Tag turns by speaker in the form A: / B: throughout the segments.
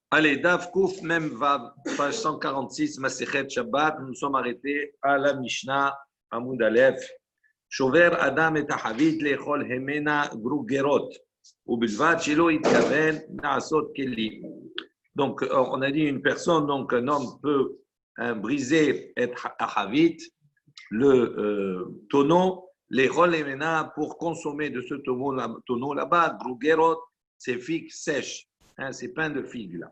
A: Allez, Daf Kouf, même Vav, page 146, Masechet Shabbat. Nous sommes arrêtés à la Mishnah, Amoud Aleph. Shover Adam et Ahavit lechol hemena grugerot. Ubelvad shelo itkaven naasot keli. Donc, on a dit une personne, donc un homme peut briser et Ahavit, le tonneau, lechol hemena pour consommer de ce tonneau là-bas, grugerot, c'est figues sèches, c'est pain de figues là.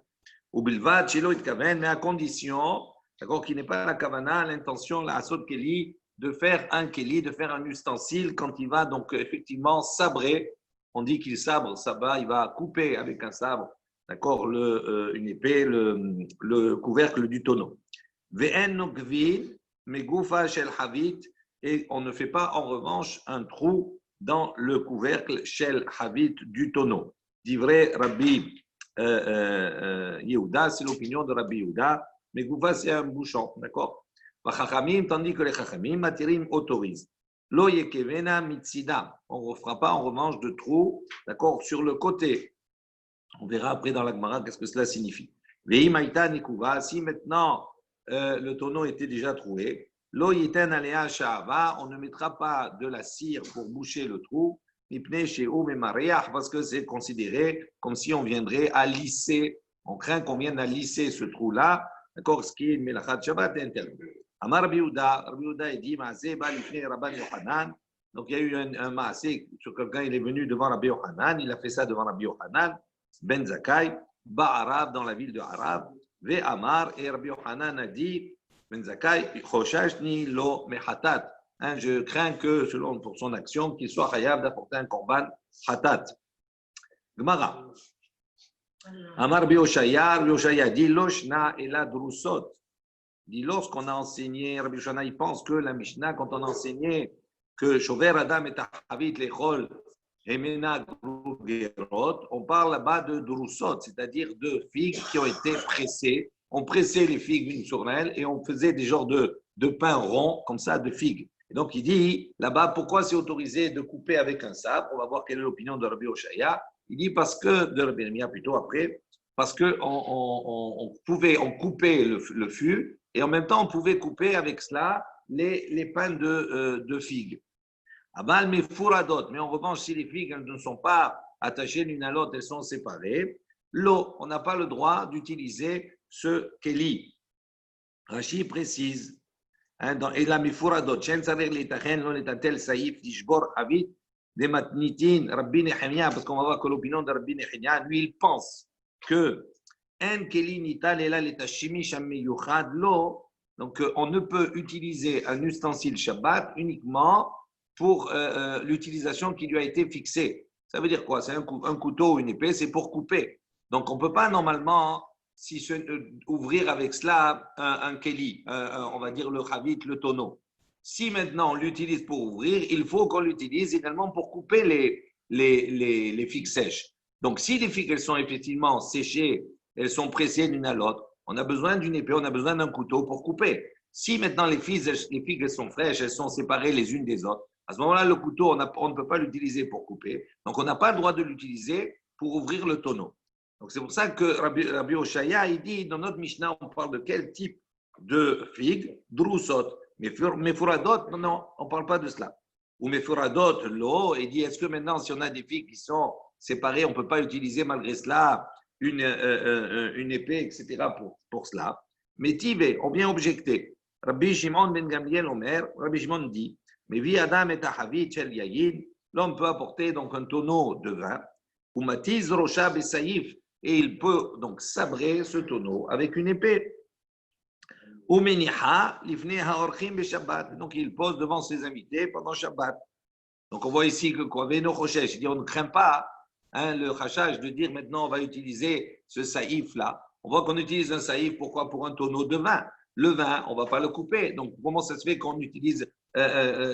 A: Ou bilvad, shelo itkaven, mais à condition, d'accord, qu'il n'est pas la kavana, l'intention, la asot keli, de faire un keli, de faire un ustensile quand il va donc effectivement sabrer. On dit qu'il sabre, il va couper avec un sabre, d'accord, une épée, le couvercle du tonneau. Ve'en nokvin, megoufa shel havit, et on ne fait pas en revanche un trou dans le couvercle shel havit du tonneau. Divrei Rabbi Yehuda, c'est l'opinion de Rabbi Yehuda, mais Goufa, c'est un bouchon, d'accord? Tandis que les Chachamim, Matirim autorisent. Lo yekevena mitzida, on ne fera pas en revanche de trou, d'accord, sur le côté. On verra après dans la Gemara qu'est-ce que cela signifie. Veimaïta nikuva, si maintenant le tonneau était déjà troué, lo yiten alea sha'ava, on ne mettra pas de la cire pour boucher le trou, parce que c'est considéré comme si on viendrait à lisser, on craint qu'on vienne à lisser ce trou-là, d'accord, ce qui est Melachat Shabbat interdit. Amar Rabbi Yehuda dit, Rabban Yochanan, donc il y a eu un maasé sur quelqu'un, il est venu devant Rabbi Yochanan, il a fait ça devant Rabbi Yochanan, Ben Zakkai, Ba'arab, dans la ville de Arab, Ve Amar, et Rabbi Yochanan a dit, Ben Zakkai, Choshashni lo mehatat. Je crains que, selon pour son action, qu'il soit chayav d'apporter un korban hatat. Gemara. Amar Bioshaya dit loshna et la drusot. Dit lorsqu'on a enseigné, Rabbi Yoshana, il pense que la Mishnah, quand on a enseigné que Shover Adam et Ahavit lechol hemena grugerot, on parle là-bas de drusot, c'est-à-dire de figues qui ont été pressées. On pressait les figues l'une sur l'autre et on faisait des genres de pain rond, comme ça, de figues. Et donc, il dit là-bas, pourquoi c'est autorisé de couper avec un sabre? On va voir quelle est l'opinion de Rabbi Oshaya. Il dit parce que, de Rabbi Yermia plutôt après, parce qu'on coupait le fût et en même temps, on pouvait couper avec cela les pains de figues. Aval mais fouradot, mais en revanche, si les figues ne sont pas attachées l'une à l'autre, elles sont séparées, l'eau, on n'a pas le droit d'utiliser ce keli. Rashi précise. Et la mifuradot, chen saver l'itachen, non etatel saïf, tishbor havit, des matnitin, Rabbi Nehemia, parce qu'on va voir que l'opinion de Rabbi Nehemia, lui, il pense que en keli nital ela letashimi shamiyuchad lo, donc on ne peut utiliser un ustensile Shabbat uniquement pour l'utilisation qui lui a été fixée. Ça veut dire quoi? C'est un couteau ou une épée, c'est pour couper. Donc on ne peut pas normalement ouvrir avec cela un keli, on va dire le chavit, le tonneau. Si maintenant on l'utilise pour ouvrir, il faut qu'on l'utilise également pour couper les figues sèches. Donc si les figues elles sont effectivement séchées, elles sont pressées l'une à l'autre, on a besoin d'une épée, on a besoin d'un couteau pour couper. Si maintenant les figues elles sont fraîches, elles sont séparées les unes des autres, à ce moment-là le couteau on ne peut pas l'utiliser pour couper, donc on n'a pas le droit de l'utiliser pour ouvrir le tonneau. Donc c'est pour ça que Rabbi Oshaya, il dit, dans notre Mishnah, on parle de quel type de figue? Drusot. Mais furadot, non, on ne parle pas de cela. Ou mefuradot, l'eau, il dit, est-ce que maintenant, si on a des figues qui sont séparées, on ne peut pas utiliser malgré cela une épée, etc. pour cela? Mais Tivé, on vient objecter. Rabbi Shimon ben Gamliel Omer, Rabbi Shimon dit, mais vi Adam et Ahavit shel yayin, l'homme peut apporter donc un tonneau de vin, ou matiz rocha besaïf, et il peut donc sabrer ce tonneau avec une épée. Donc il pose devant ses invités pendant Shabbat. Donc on voit ici que quoi, on ne craint pas le chachage de dire maintenant on va utiliser ce saïf là. On voit qu'on utilise un saïf, pourquoi? Pour un tonneau de vin. Le vin, on ne va pas le couper. Donc comment ça se fait qu'on utilise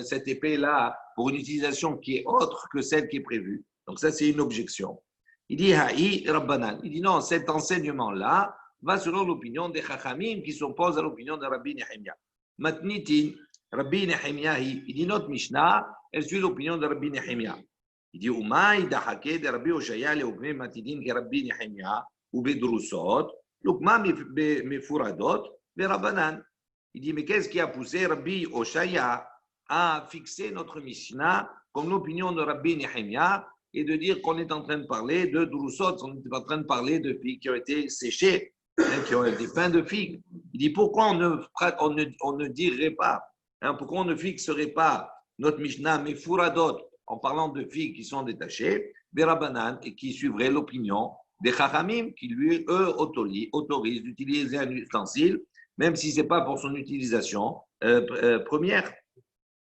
A: cette épée là pour une utilisation qui est autre que celle qui est prévue? Donc ça c'est une objection. Il dit Haï Rabbanan. Il dit non, cet enseignement-là va selon l'opinion des Chachamim qui s'opposent à l'opinion de Rabbi Nehemia. Matnitin, Rabbi Nehemia, il dit notre Mishnah, elle suit l'opinion de Rabbi Nehemia. Il dit Umaï dahake de Rabbi Oshaya le Matidin que Rabbi Nehemia. ou bedrusot, lukma mefuradot, verabanan. Il dit, mais qu'est-ce qui a poussé Rabbi Oshaya à fixer notre Mishnah comme l'opinion de Rabbi Nehemia et de dire qu'on est en train de parler de drusot, on est en train de parler de figues qui ont été séchées, qui ont des pains de figues. Il dit, pourquoi on ne dirait pas, pourquoi on ne fixerait pas notre Mishnah mefuradot en parlant de figues qui sont détachées, verabanan, et qui suivrait l'opinion des Chachamim qui, lui, eux, autorisent d'utiliser un ustensile, même si ce n'est pas pour son utilisation première.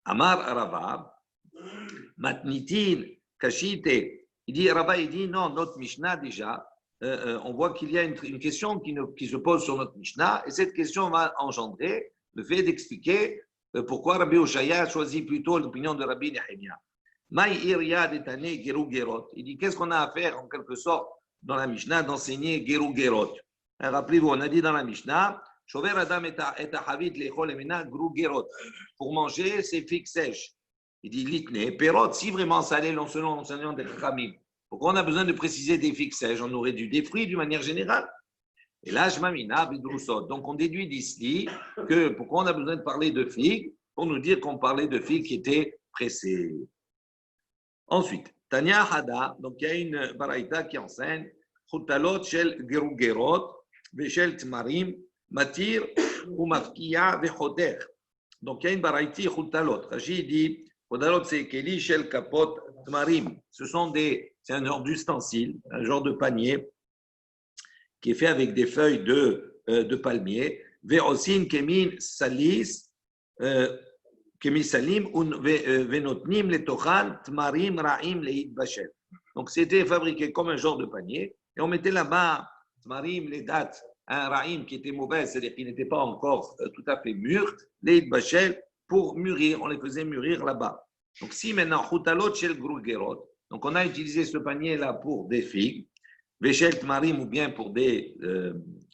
A: Amar Rava, Matnitin, Kashite. Il dit, Rava, il dit, non, notre Mishnah, déjà, on voit qu'il y a une question qui se pose sur notre Mishnah, et cette question va engendrer le fait d'expliquer pourquoi Rabbi Oshaya a choisi plutôt l'opinion de Rabbi Nehemia. Il dit, qu'est-ce qu'on a à faire, en quelque sorte, dans la Mishnah, d'enseigner Geru Gerot. Rappelez-vous, on a dit dans la Mishnah, pour manger, c'est figues sèches. Il dit litne, perot, si vraiment ça allait selon l'enseignement des Chachamim. Pourquoi on a besoin de préciser des figues sèches? On aurait dû des fruits d'une manière générale. Et là, je m'amina, bidrousot. Donc on déduit d'ici que pourquoi on a besoin de parler de figues? Pour nous dire qu'on parlait de figues qui étaient pressées. Ensuite, Tanya Hada, donc il y a une baraïta qui enseigne Chutalot shel gerugerot, veshel tmarim, matir ou mafkiya vechoter. Donc il y a une baraïti Chutalot. Rashi dit Chutalot c'est keli shel kapot tmarim. C'est un genre d'ustensile, un genre de panier qui est fait avec des feuilles de palmier. Veosin kemin salis. Donc, c'était fabriqué comme un genre de panier et on mettait là-bas tmarim, les dattes, un ra'im qui était mauvais, c'est-à-dire qui n'était pas encore tout à fait mûr, les bachel pour mûrir, on les faisait mûrir là-bas. Donc, si maintenant, chutalot shel grugerot, donc on a utilisé ce panier-là pour des figues, veshel tmarim ou bien pour des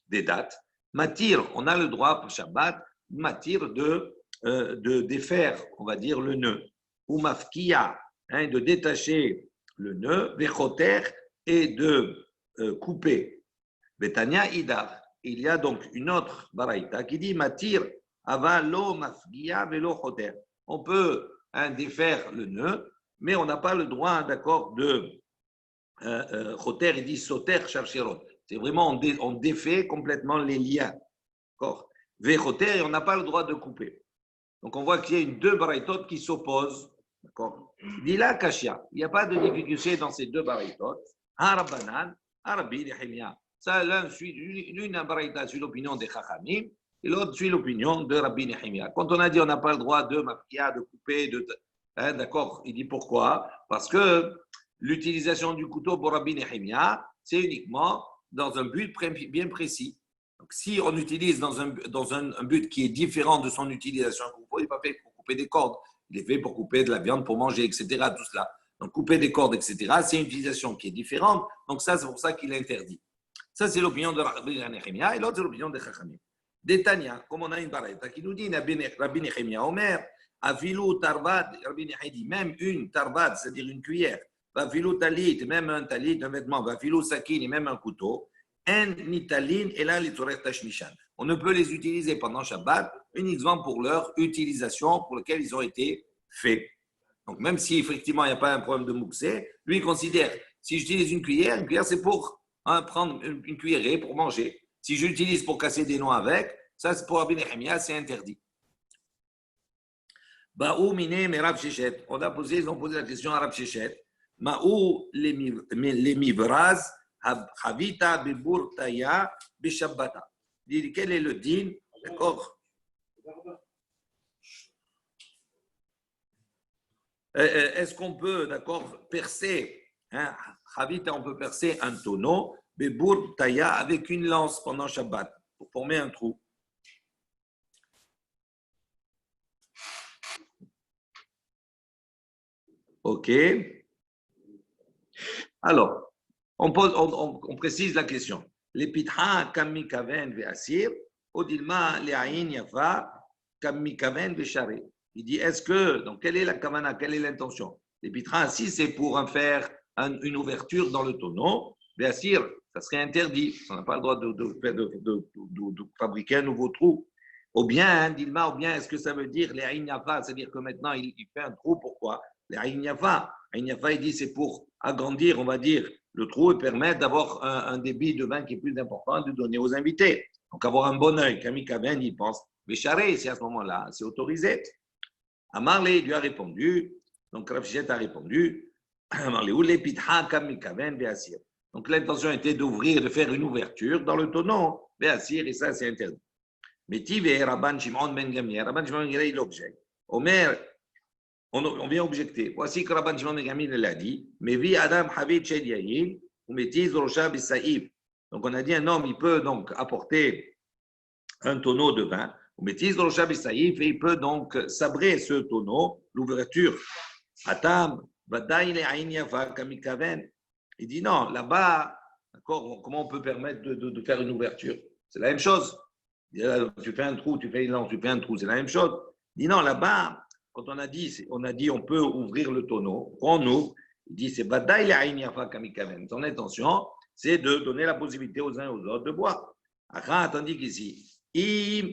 A: dattes, matir, on a le droit pour Shabbat, matir de défaire, on va dire, le nœud, ou mafkia, de détacher le nœud, vechoter, et de couper. Betania idar. Il y a donc une autre baraïta qui dit matir avalo mafkia velo choter. On peut défaire le nœud, mais on n'a pas le droit, d'accord, de choter, il dit soter charcherot. C'est vraiment, on défait complètement les liens. D'accord. Vechoter, et on n'a pas le droit de couper. Donc, on voit qu'il y a deux baraïtot qui s'opposent. D'accord. Dila Kashia. Il n'y a pas de difficulté dans ces deux baraïtot. Un Rabbanan, un Rabbi Nehemia. Ça, l'une baraïta suit l'opinion des Chachamim et l'autre suit l'opinion de Rabbi Nehemia. Quand on a dit on n'a pas le droit de mafkia, de couper, d'accord, il dit pourquoi? Parce que l'utilisation du couteau pour Rabbi Nehemia, c'est uniquement dans un but bien précis. Donc, si on utilise dans un but qui est différent de son utilisation, il n'est pas fait pour couper des cordes, il est fait pour couper de la viande, pour manger, etc. Tout cela. Donc, couper des cordes, etc., c'est une utilisation qui est différente. Donc, ça, c'est pour ça qu'il interdit. Ça, c'est l'opinion de Rabbi Nehemia et l'autre, c'est l'opinion des Chachamim. D'Etania, comme on a une baraïta qui nous dit, Rabbi Nehemia Omer, Afilu Tarbat, Rabbi Nehemia dit, même une Tarbat, c'est-à-dire une cuillère, Afilu Talit, même un talit, un vêtement, Afilu Sakin, même un couteau, on ne peut les utiliser pendant Shabbat uniquement pour leur utilisation pour laquelle ils ont été faits. Donc, même si effectivement il n'y a pas un problème de mouxé, lui il considère si j'utilise une cuillère c'est pour prendre une cuillerée pour manger. Si je l'utilise pour casser des noix avec, ça c'est pour Rabbi Nehemia, c'est interdit. Baou mine Rav Shechet. Ils ont posé la question à Rav Shechet. Maou les mivraz. Havita beburtaya beshabbata. Quel est le din? D'accord. Est-ce qu'on peut, d'accord, percer, Havita, on peut percer un tonneau, beburtaya, avec une lance pendant Shabbat, pour former un trou. Ok. Alors, on précise la question. Les pitra kamikaven ve'asir, odilma le'ayin yafa kamikaven ve'share. Il dit, est-ce que, donc quelle est la kavana, quelle est l'intention? Les pitra, si c'est pour faire une ouverture dans le tonneau, ve'asir, ça serait interdit. On n'a pas le droit de fabriquer un nouveau trou. Ou bien, Dilma, ou bien est-ce que ça veut dire les Aïn Yafa, c'est-à-dire que maintenant il fait un trou, pourquoi? Les Aïn Yafa, il dit c'est pour agrandir, on va dire, le trou et permettre d'avoir un débit de vin qui est plus important de donner aux invités. Donc avoir un bon œil, Camille Kaven, il pense. Mais charé, c'est à ce moment-là, c'est autorisé. Amarlé lui a répondu, donc Rav Shechet a répondu, Amarlé, ou les pitha Camille Kaven, Béassir. Donc l'intention était d'ouvrir, de faire une ouverture dans le tonneau, Béassir, et ça c'est interdit. Mais Tive Rabban Shimon Ben Gamliel, Rabban Shimon Ben Gamliel, il objecte. Omer, on vient objecter. Voici que Rabban Shimon Ben Gamliel l'a dit. Mais vi Adam Havid Shel Yayin, ou Metiz Rosha Bisaïf. Donc on a dit un homme, il peut donc apporter un tonneau de vin, ou Metiz Rosha Bisaïf, et il peut donc sabrer ce tonneau, l'ouverture. Atam, Vadaï Le Aïn Yafa Kamikaven. Il dit non, là-bas, d'accord, comment on peut permettre de faire une ouverture? C'est la même chose. Tu fais un trou, tu fais un trou, c'est la même chose. Il dit non, là-bas, quand on a dit on peut ouvrir le tonneau, on ouvre, il dit c'est Badaï Aïn Yafa Kamikaven. Son intention, c'est de donner la possibilité aux uns et aux autres de boire. Tandis qu'ici, Im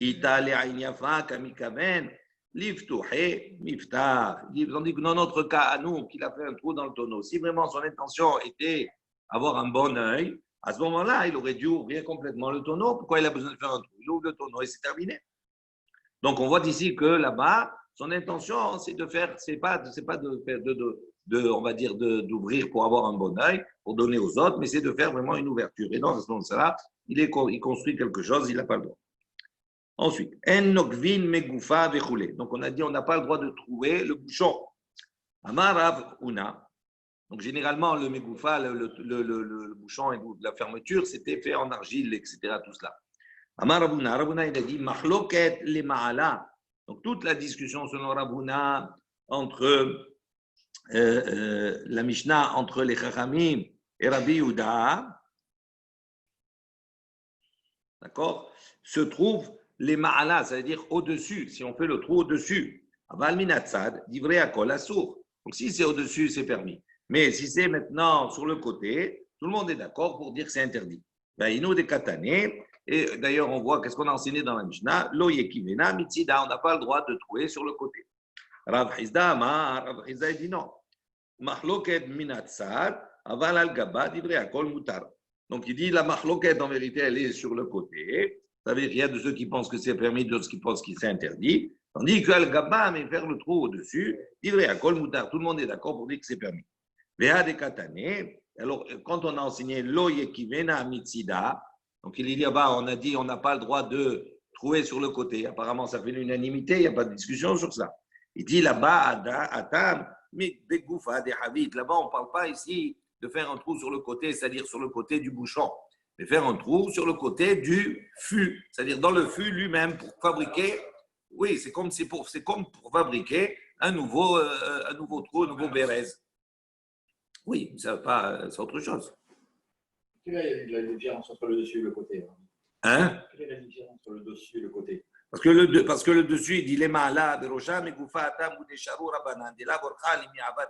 A: Ita Aïn Yafa Kamikaven, Liftuhe Miftah. Tandis que dans notre cas, à nous, qu'il a fait un trou dans le tonneau, si vraiment son intention était avoir un bon œil, à ce moment-là, il aurait dû ouvrir complètement le tonneau. Pourquoi il a besoin de faire un trou? Il ouvre le tonneau et c'est terminé. Donc, on voit ici que là-bas, son intention, c'est de faire, c'est pas de faire, on va dire, d'ouvrir pour avoir un bon œil, pour donner aux autres, mais c'est de faire vraiment une ouverture. Et dans ce moment-là, il construit quelque chose, il n'a pas le droit. Ensuite, en nokvin megoufa vechoulé. Donc, on a dit, on n'a pas le droit de trouver le bouchon. Amarav una. Donc, généralement, le megoufa, le bouchon et la fermeture, c'était fait en argile, etc. Tout cela. Amar Ravuna, Ravuna, il a dit Mahloket le Ma'ala. Donc, toute la discussion selon Ravuna entre la Mishnah, entre les Chachamim et Rabbi Yehuda, d'accord, se trouve les Ma'ala, c'est-à-dire au-dessus, si on fait le trou au-dessus. Aval minatzad, divrei akol asur. Donc, si c'est au-dessus, c'est permis. Mais si c'est maintenant sur le côté, tout le monde est d'accord pour dire que c'est interdit. Baïnou de katané, et d'ailleurs on voit qu'est-ce qu'on a enseigné dans la Mishnah, lo yekivena mitzida, on n'a pas le droit de trouver sur le côté. Rav Hizda dit non. Mahloket minatzad, aval al gaba, divrei akol mutar. Donc il dit la mahloket en vérité elle est sur le côté. Ça veut dire qu'il y a de ceux qui pensent que c'est permis, d'autres qui pensent que c'est interdit. Tandis que al gaba, mais faire le trou au-dessus, divrei akol mutar. Tout le monde est d'accord pour dire que c'est permis. Alors, quand on a enseigné lo yekivena mitzida, donc il dit on a dit on n'a pas le droit de trouver sur le côté. Apparemment, ça fait l'unanimité, il n'y a pas de discussion sur ça. Il dit là-bas, atam, mais begoufa de havit. Là-bas, on ne parle pas ici de faire un trou sur le côté, c'est-à-dire sur le côté du bouchon, mais faire un trou sur le côté du fût, c'est-à-dire dans le fût lui-même pour fabriquer. Oui, c'est comme pour fabriquer un nouveau trou, un nouveau bérez. Oui, c'est autre chose.
B: Quelle est la différence entre le dessus et le côté?
A: Hein?
B: Quelle est la différence entre le dessus et le côté?
A: Parce que le dessus, il dit les ma'ala, berocha, megoufa, atam, boudesharu, rabanan, de la borcha, limi abad,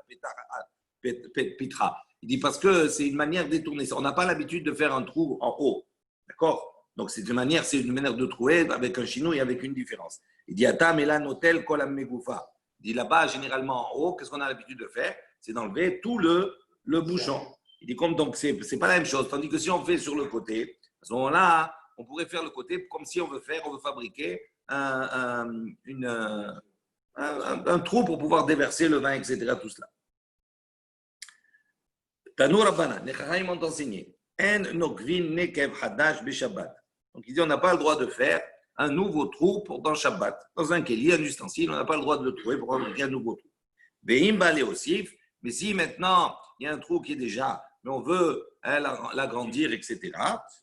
A: pitra. Il dit parce que c'est une manière détournée. On n'a pas l'habitude de faire un trou en haut. D'accord? Donc c'est une manière de trouver avec un chinois et avec une différence. Il dit atam, et là, notel, kolam, megoufa. Il dit là-bas, généralement en haut, qu'est-ce qu'on a l'habitude de faire? C'est d'enlever tout le bouchon. Il dit comme donc c'est pas la même chose. Tandis que si on fait sur le côté, à ce moment-là, on pourrait faire le côté comme si on veut fabriquer un trou pour pouvoir déverser le vin, etc. Tout cela. Tanou Rabbana, les Chachamim ont enseigné. En nokvin nekev hadash b'Shabbat. Donc il dit on n'a pas le droit de faire un nouveau trou dans Shabbat. Dans un kéli, un ustensile, on n'a pas le droit de le trouver pour fabriquer un nouveau trou. Ve'im balé aussi. Mais si maintenant, il y a un trou qui est déjà, mais on veut l'agrandir, etc.,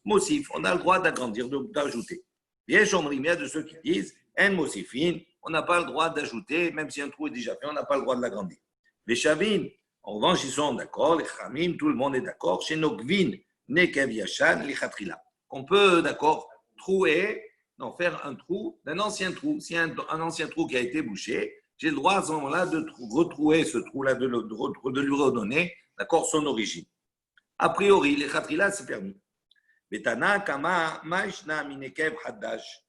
A: Mosif, on a le droit d'agrandir, d'ajouter. Il y a de ceux qui disent, en Mosifin, on n'a pas le droit d'ajouter, même si un trou est déjà fait, on n'a pas le droit de l'agrandir. Les Chavin, en revanche, ils sont d'accord, les Chamim, tout le monde est d'accord, chez Nokvin, Nekev Yashan, les Chatrila. On peut, d'accord, faire un trou d'un ancien trou. Si un ancien trou qui a été bouché, j'ai le droit à ce moment-là de retrouver ce trou-là, de lui redonner, d'accord, son origine. A priori, les khatrila, c'est permis. Betana kama maishna minekev hadash.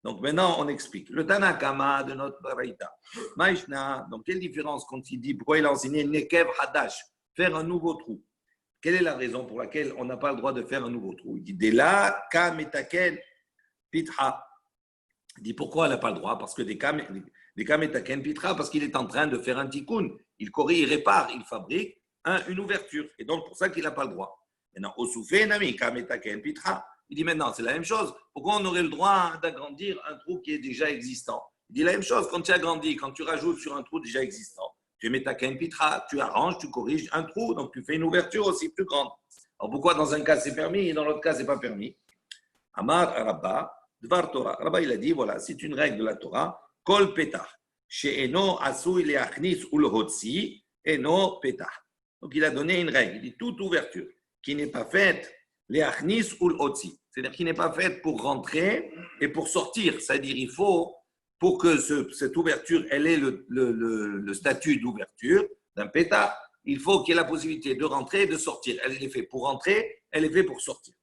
A: Donc maintenant, on explique. Le Tana Kama de notre Baraita. Maishna, donc quelle différence quand il dit, pourquoi il a enseigné Nekev Hadash, faire un nouveau trou? Quelle est la raison pour laquelle on n'a pas le droit de faire un nouveau trou? Il dit, Dela Kametaken Pitra. Il dit, pourquoi elle n'a pas le droit? Parce que des Kametaken Pitra, parce qu'il est en train de faire un tikkun. Il corrige, il répare, il fabrique une ouverture. Et donc, pour ça qu'il n'a pas le droit. Maintenant, Osufe Nami Kametaken Pitra. Il dit maintenant, c'est la même chose. Pourquoi on aurait le droit d'agrandir un trou qui est déjà existant? Il dit la même chose. Quand tu agrandis, quand tu rajoutes sur un trou déjà existant, tu mets ta pitra, tu arranges, tu corriges un trou, donc tu fais une ouverture aussi plus grande. Alors pourquoi dans un cas c'est permis et dans l'autre cas c'est pas permis? Amar Rabba, Dvar Torah. Rabba il a dit voilà, c'est une règle de la Torah. Kol petah, she'eno asui leachnis ul hotzi, eno petah. Donc il a donné une règle. Il dit toute ouverture qui n'est pas faite leachnis ul hotzi. C'est-à-dire qu'il n'est pas fait pour rentrer et pour sortir. C'est-à-dire qu'il faut, pour que cette ouverture, elle ait le statut d'ouverture d'un pétard, il faut qu'il y ait la possibilité de rentrer et de sortir. Elle est faite pour rentrer, elle est faite pour sortir.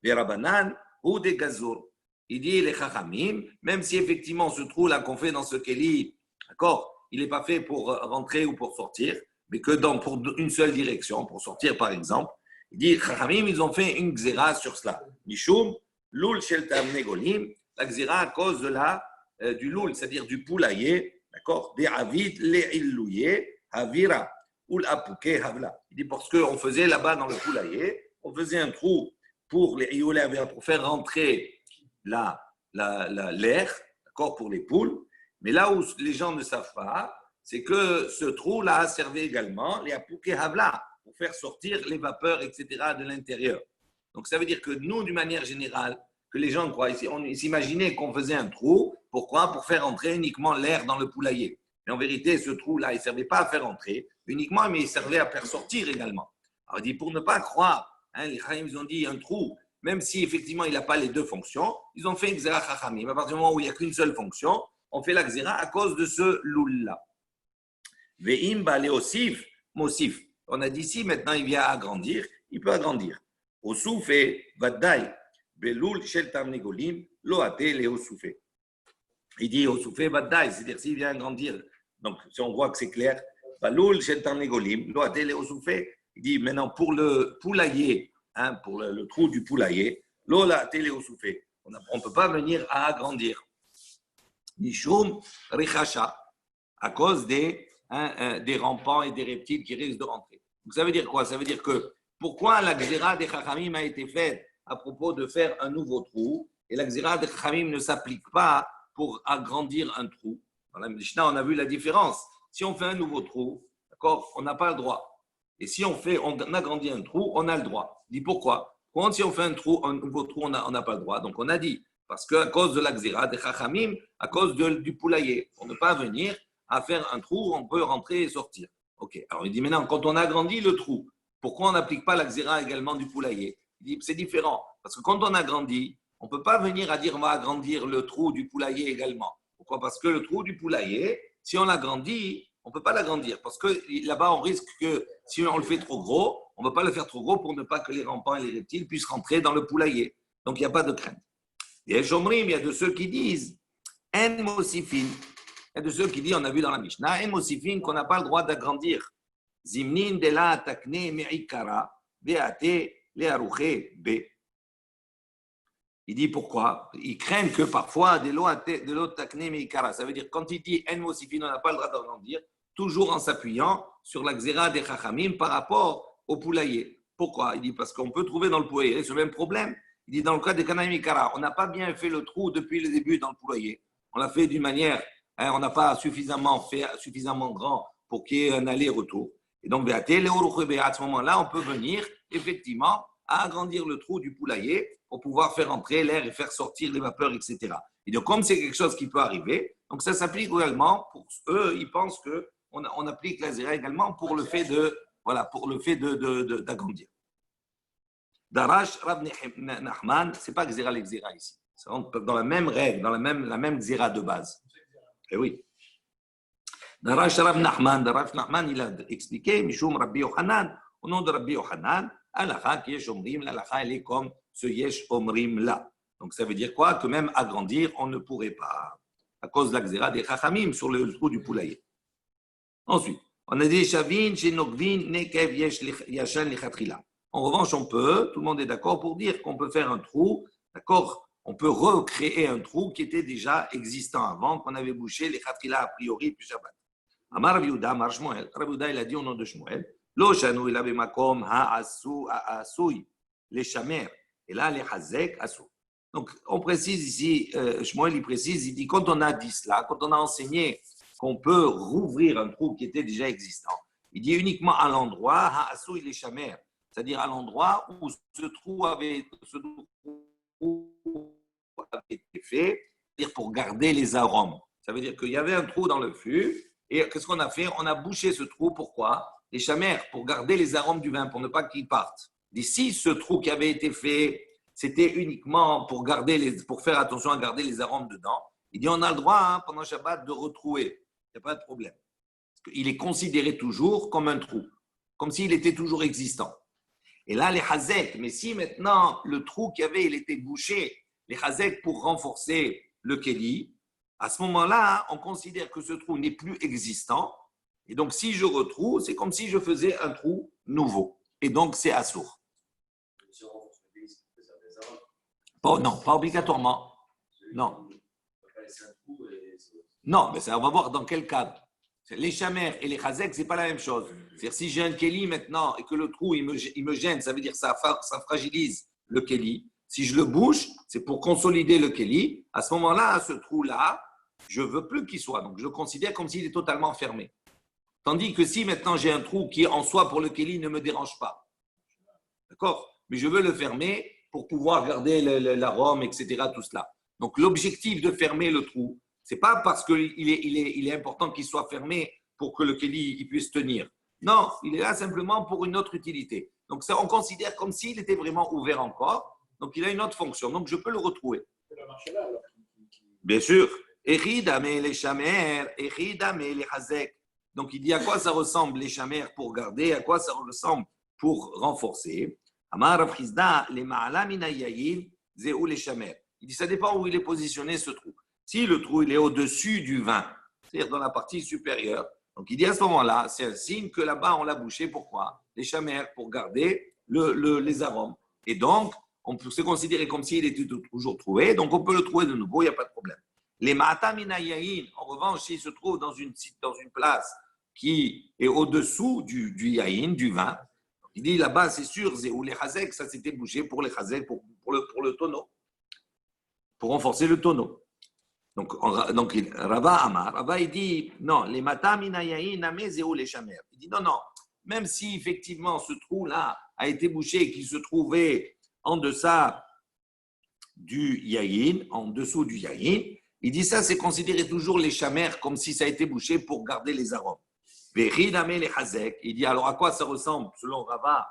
A: Les Rabbanan ou des Gazour. Il dit les Chachamim, même si effectivement ce trou-là qu'on fait dans ce Kéli, d'accord, il n'est pas fait pour rentrer ou pour sortir, mais que pour une seule direction, pour sortir par exemple. Il dit, Chachamim, ils ont fait une xéra sur cela. Mishum, loul shel tamnegolim, la xéra à cause de du loul, c'est-à-dire du poulailler, d'accord, des avid, les illouye, havira, ou l'apouké, havla. Il dit, parce qu'on faisait là-bas dans le poulailler, on faisait un trou pour les illouye, pour faire rentrer l'air, d'accord, pour les poules. Mais là où les gens ne savent pas, c'est que ce trou-là servait également les apouké, havla, pour faire sortir les vapeurs, etc., de l'intérieur. Donc, ça veut dire que nous, d'une manière générale, que les gens croient, on s'imaginaient qu'on faisait un trou. Pourquoi? Pour faire entrer uniquement l'air dans le poulailler. Mais en vérité, ce trou-là, il ne servait pas à faire entrer uniquement, mais il servait à faire sortir également. Alors, il dit, pour ne pas croire, les Chachamim, ils ont dit un trou, même si effectivement il n'a pas les deux fonctions, ils ont fait une Xéra Chachamim. À partir du moment où il n'y a qu'une seule fonction, on fait la Xéra à cause de ce loul-là. Ve'im ba leosif, mosif. On a dit si maintenant il vient agrandir, il peut agrandir. Au soufé, vadai, beloul shel tamnegolim, loate le soufé. Il dit au soufé, vadai, c'est-à-dire s'il vient agrandir, donc si on voit que c'est clair, beloul shel tamnegolim, loate le soufé. Il dit maintenant pour le poulailler, pour le trou du poulailler, loate le soufé. On ne peut pas venir à agrandir. Nishum richacha, à cause des rampants et des reptiles qui risquent de rentrer. Donc ça veut dire quoi? Ça veut dire que pourquoi la Xéra des Chachamim a été faite à propos de faire un nouveau trou et la Xéra des Chachamim ne s'applique pas pour agrandir un trou? Dans la Mishnah, on a vu la différence. Si on fait un nouveau trou, d'accord, on n'a pas le droit. Et si on agrandit un trou, on a le droit. On dit pourquoi? Si on fait un nouveau trou, on n'a pas le droit. Donc on a dit, parce qu'à cause de la Xéra des Chachamim, à cause du poulailler, pour ne pas venir à faire un trou, on peut rentrer et sortir. Ok, alors il dit maintenant, quand on agrandit le trou, pourquoi on n'applique pas la Xéra également du poulailler? Il dit c'est différent, parce que quand on agrandit, on ne peut pas venir à dire on va agrandir le trou du poulailler également. Pourquoi? Parce que le trou du poulailler, si on l'agrandit, on ne peut pas l'agrandir, parce que là-bas, on risque que si on le fait trop gros, on ne peut pas le faire trop gros pour ne pas que les rampants et les reptiles puissent rentrer dans le poulailler. Donc, il n'y a pas de crainte. Et il y a de ceux qui disent en mosifin. Il y a de ceux qui disent, on a vu dans la Mishnah, en mosifin, qu'on n'a pas le droit d'agrandir. Zimnin de la takne me'ikara, be'ate le'aruche be. Il dit pourquoi? Ils craignent que parfois, de l'eau takne me'ikara. Ça veut dire, quand il dit en mosifin, on n'a pas le droit d'agrandir, toujours en s'appuyant sur la xéra des chachamim par rapport au poulailler. Pourquoi? Il dit parce qu'on peut trouver dans le poulailler ce même problème. Il dit dans le cas des Kanaim Ikara, on n'a pas bien fait le trou depuis le début dans le poulailler. On l'a fait d'une manière, on n'a pas suffisamment grand pour qu'il y ait un aller-retour. Et donc, à ce moment-là, on peut venir effectivement à agrandir le trou du poulailler pour pouvoir faire entrer l'air et faire sortir les vapeurs, etc. Et donc, comme c'est quelque chose qui peut arriver, donc ça s'applique également pour eux, ils pensent qu'on applique la zéra également pour le fait d'agrandir. Darash Rav Nachman, ce n'est pas Xéra l'exéra ici. C'est dans la même règle, dans la même Xéra de base. Et oui. Darash Rav Nachman, il a expliqué, Mishum Rabbi Yochanan, au nom de Rabbi Yochanan, Halakha qui yesh omrim, l'halakha elle est comme ce yesh omrim là. Donc ça veut dire quoi? Que même agrandir, on ne pourrait pas. À cause de la xéra des chachamim sur le trou du poulailler. Ensuite, on a dit Shavin, chez Nokvin, Nekev, Yashan, Lichatchila. En revanche, on peut, tout le monde est d'accord pour dire qu'on peut faire un trou, d'accord? On peut recréer un trou qui était déjà existant avant, qu'on avait bouché les Lichatchila a priori, puis Shabbat. Amar Rabbi Yehuda, Amar Shmuel. Rabbi Yehuda, il a dit au nom de Shmuel, Lo shanu il avait makom ha'asui, les shamer, et là, les hazek, asou. Donc, on précise ici, Shmuel, il précise, il dit, quand on a dit cela, quand on a enseigné qu'on peut rouvrir un trou qui était déjà existant, il dit uniquement à l'endroit, ha'asou, les shamer, c'est-à-dire à l'endroit où ce trou avait été fait, c'est-à-dire pour garder les arômes. Ça veut dire qu'il y avait un trou dans le fût, et qu'est-ce qu'on a fait? On a bouché ce trou, pourquoi? Les chamères, pour garder les arômes du vin, pour ne pas qu'ils partent. D'ici, ce trou qui avait été fait, c'était uniquement pour faire attention à garder les arômes dedans. Il dit, on a le droit, pendant Shabbat, de retrouver. Il n'y a pas de problème. Il est considéré toujours comme un trou, comme s'il était toujours existant. Et là, les hazek, mais si maintenant, le trou qu'il y avait, il était bouché, les hazek pour renforcer le keli, à ce moment-là, on considère que ce trou n'est plus existant. Et donc, si je retrouve, c'est comme si je faisais un trou nouveau. Et donc, c'est assourd. Oh, non, pas obligatoirement. Non. Non, mais ça, on va voir dans quel cadre. Les chamères et les chazek, ce n'est pas la même chose. C'est-à-dire, si j'ai un keli maintenant et que le trou, il me gêne, ça veut dire que ça fragilise le keli. Si je le bouge, c'est pour consolider le keli. À ce moment-là, ce trou-là, je ne veux plus qu'il soit. Donc, je le considère comme s'il est totalement fermé. Tandis que si maintenant j'ai un trou qui en soi pour le keli ne me dérange pas, d'accord? Mais je veux le fermer pour pouvoir garder l'arôme, etc., tout cela. Donc l'objectif de fermer le trou, ce n'est pas parce qu'il est important qu'il soit fermé pour que le keli il puisse tenir. Non, il est là simplement pour une autre utilité. Donc ça, on considère comme s'il était vraiment ouvert encore. Donc il a une autre fonction. Donc je peux le retrouver. Bien sûr. Echidame les chamers, echidame les hazek. Donc, il dit à quoi ça ressemble les chamères pour garder, à quoi ça ressemble pour renforcer. Amar Rafrizda, les ma'ala minayayin, zéou les chamères. Il dit ça dépend où il est positionné ce trou. Si le trou il est au-dessus du vin, c'est-à-dire dans la partie supérieure, donc il dit à ce moment-là, c'est un signe que là-bas on l'a bouché. Pourquoi? Les chamères pour garder les arômes. Et donc, on peut se considérer comme s'il était toujours trouvé, donc on peut le trouver de nouveau, il n'y a pas de problème. Les ma'ata minayayin, en revanche, s'il se trouve dans une place qui est au-dessous du yaïn, du vin. Il dit là-bas, c'est sûr, ou les chazek, ça s'était bouché pour les chazek, pour le tonneau, pour renforcer le tonneau. Donc Rava Amar, Rava il dit, non, les matamina yaïn, namé, ou les chamer. Il dit, non, même si effectivement ce trou-là a été bouché et qu'il se trouvait en deçà du yaïn, en dessous du yaïn, il dit ça, c'est considéré toujours les chamères comme si ça a été bouché pour garder les arômes. Il dit alors à quoi ça ressemble, selon Rava,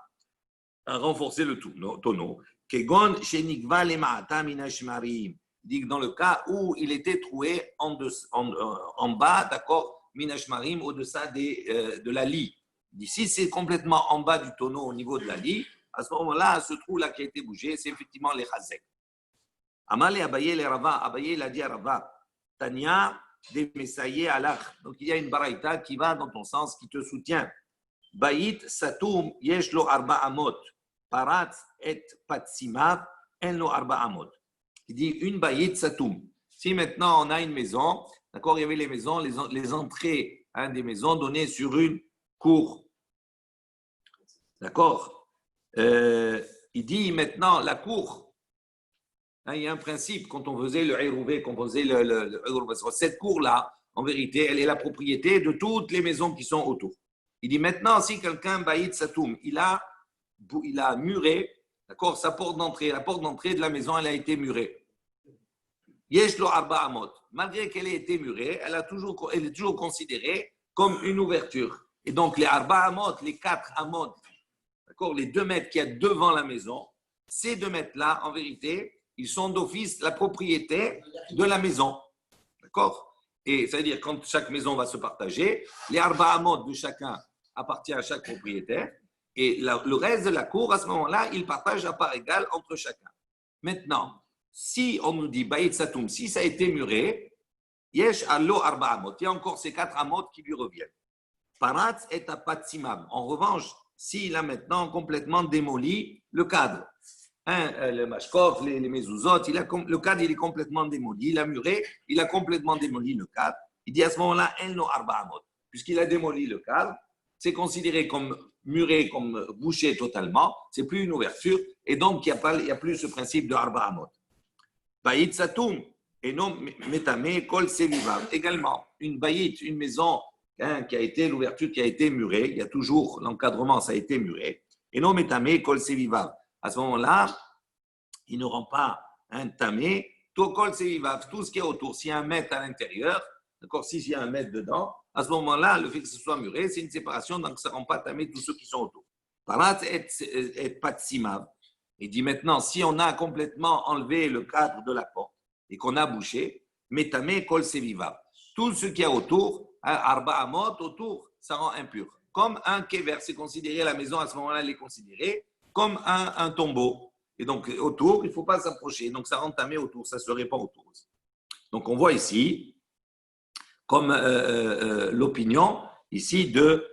A: à renforcer le tonneau. Il dit que dans le cas où il était troué en bas, d'accord, minashmarim, au-dessus de la lie. D'ici, c'est complètement en bas du tonneau au niveau de la lie. À ce moment-là, ce trou-là qui a été bougé, c'est effectivement les chazek. Amalé Abaye le Rava, Abaye il a dit à Rava, Tania de Messaye alach. Donc il y a une baraïta qui va dans ton sens, qui te soutient. Baït Satoum yesh lo arba amot, parat et patsimav en lo arba amot. Il dit une baït Satoum. Si maintenant on a une maison, d'accord, il y avait les maisons, les entrées des maisons données sur une cour. D'accord. Il dit maintenant la cour. Il y a un principe, quand on faisait le Hérouvé, quand on faisait cette cour-là, en vérité, elle est la propriété de toutes les maisons qui sont autour. Il dit maintenant, si quelqu'un, Baïd Satoum, il a muré, d'accord, sa porte d'entrée, la porte d'entrée de la maison, elle a été murée. Yeshlo Arba Amot. Malgré qu'elle ait été murée, elle est toujours considérée comme une ouverture. Et donc, les Arba Amot, les 4 Amot, d'accord, les 2 mètres qu'il y a devant la maison, ces 2 mètres-là, en vérité, ils sont d'office la propriété de la maison. D'accord? Et ça veut dire quand chaque maison va se partager, les arba amot de chacun appartient à chaque propriétaire. Et le reste de la cour, à ce moment-là, il partage à part égale entre chacun. Maintenant, si on nous dit Baït Satoum, si ça a été muré, Yesh allo arba amot, il y a encore ces 4 amot qui lui reviennent. Parat et apatsimam. En revanche, s'il a maintenant complètement démoli le cadre, le mashkov, les mezuzot, le cadre il est complètement démoli, il a muré, il a complètement démoli le cadre. Il dit à ce moment-là, el no arba amot. Puisqu'il a démoli le cadre, c'est considéré comme muré, comme bouché totalement, c'est plus une ouverture, et donc il n'y a plus ce principe de arba amot. Baït satoum, et non metame kol sevivav. Également, une baït, une maison qui a été, l'ouverture qui a été murée, il y a toujours l'encadrement, ça a été muré, et non metame kol sevivav. À ce moment-là, il ne rend pas un tamé, tout kol sevivav, tout ce qui est autour. S'il y a un mètre à l'intérieur, d'accord, s'il y a un mètre dedans, à ce moment-là, le fait que ce soit muré, c'est une séparation, donc ça ne rend pas tamé tous ceux qui sont autour. Parat et patsimav. Il dit maintenant, si on a complètement enlevé le cadre de la porte et qu'on a bouché, metame kol sevivav. Tout ce qu'il y a autour, arba amot, autour, ça rend impur. Comme un kever, c'est considéré, la maison à ce moment-là, elle est considérée comme un tombeau. Et donc, autour, il ne faut pas s'approcher. Donc, ça rend tamé autour, ça se répand autour aussi. Donc, on voit ici, comme l'opinion ici de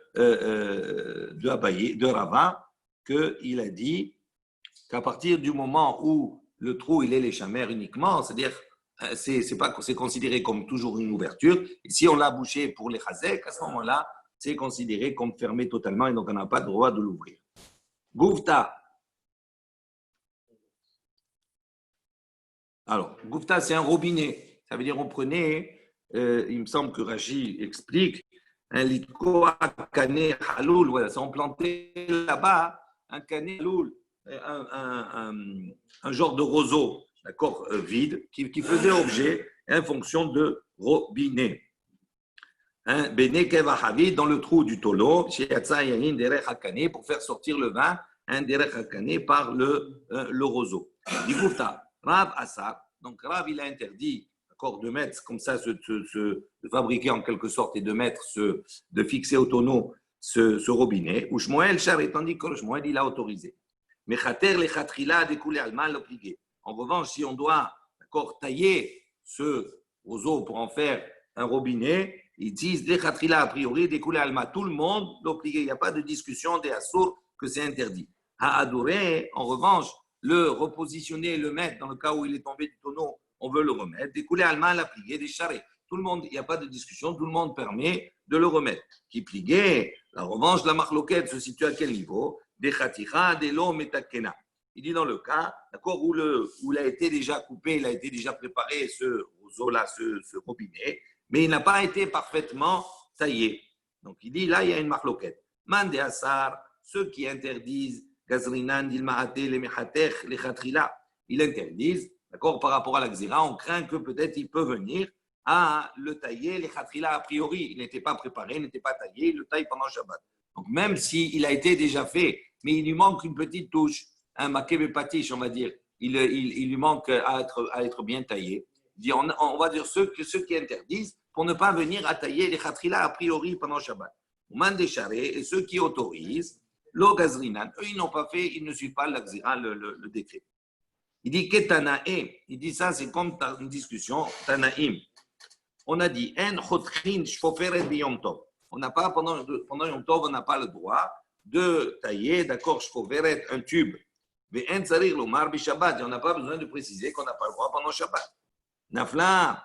A: Abaye, de Rava, qu'il a dit qu'à partir du moment où le trou il est les chamères uniquement, c'est-à-dire c'est considéré comme toujours une ouverture, et si on l'a bouché pour les chazek, à ce moment-là, c'est considéré comme fermé totalement et donc on n'a pas le droit de l'ouvrir. Goufta. Alors, Goufta, c'est un robinet. Ça veut dire on prenait, il me semble que Rachi explique, un litko kané haloul, voilà, on plantait là-bas un kané haloul, un genre de roseau, d'accord, vide, qui faisait objet en fonction de robinet. Bene kevahavi, dans le trou du tonneau, chez Yatsa Yanin derech hakane, pour faire sortir le vin, un derech hakane par le roseau. Digufta, Rav Asa, donc Rav il a interdit, d'accord, de mettre comme ça, de fabriquer en quelque sorte et de mettre, de fixer au tonneau ce robinet, ou Shmuel Share, tandis que Shmuel il a autorisé. Mais Khater le Khatrila découlé almal l'obligé. En revanche, si on doit, d'accord, tailler ce roseau pour en faire un robinet, ils disent des khatrila a priori, des coulées alma. Tout le monde l'obligé. Il n'y a pas de discussion des assours que c'est interdit. À adorer, en revanche, le repositionner, le mettre dans le cas où il est tombé du tonneau, on veut le remettre. Des coulées alma l'appliquer, des charrets. Tout le monde, il n'y a pas de discussion, tout le monde permet de le remettre. Qui pliguait, la revanche, la marloquette se situe à quel niveau? Des khatira, des lo metakena. Il dit dans le cas, d'accord, où il a été déjà coupé, il a été déjà préparé ce roseau-là, ce robinet, mais il n'a pas été parfaitement taillé. Donc il dit là, il y a une marloquette. Mande asar, ceux qui interdisent gazrinan, dilmaate, les mechatech, les khatrila, ils interdisent, d'accord, par rapport à la xira, on craint que peut-être il peut venir à le tailler, les khatrila a priori, il n'était pas préparé, il n'était pas taillé, il le taille pendant Shabbat. Donc même s'il a été déjà fait, mais il lui manque une petite touche, un makebe patiche, on va dire, il lui manque à être bien taillé. On va dire ceux qui interdisent pour ne pas venir à tailler les khatrila a priori pendant Shabbat. Et ceux qui autorisent, lo gazrinan, eux ils n'ont pas fait, ils ne suivent pas le décret. Il dit ketanae, il dit ça c'est comme une discussion, tanaim. On a dit en chotrin shfoferet biyom tov. On n'a pas pendant Yom Tov, on n'a pas le droit de tailler, d'accord, shfoferet, un tube. Mais en tsarir lomar bishabbat, on n'a pas besoin de préciser qu'on n'a pas le droit pendant Shabbat. Nafla,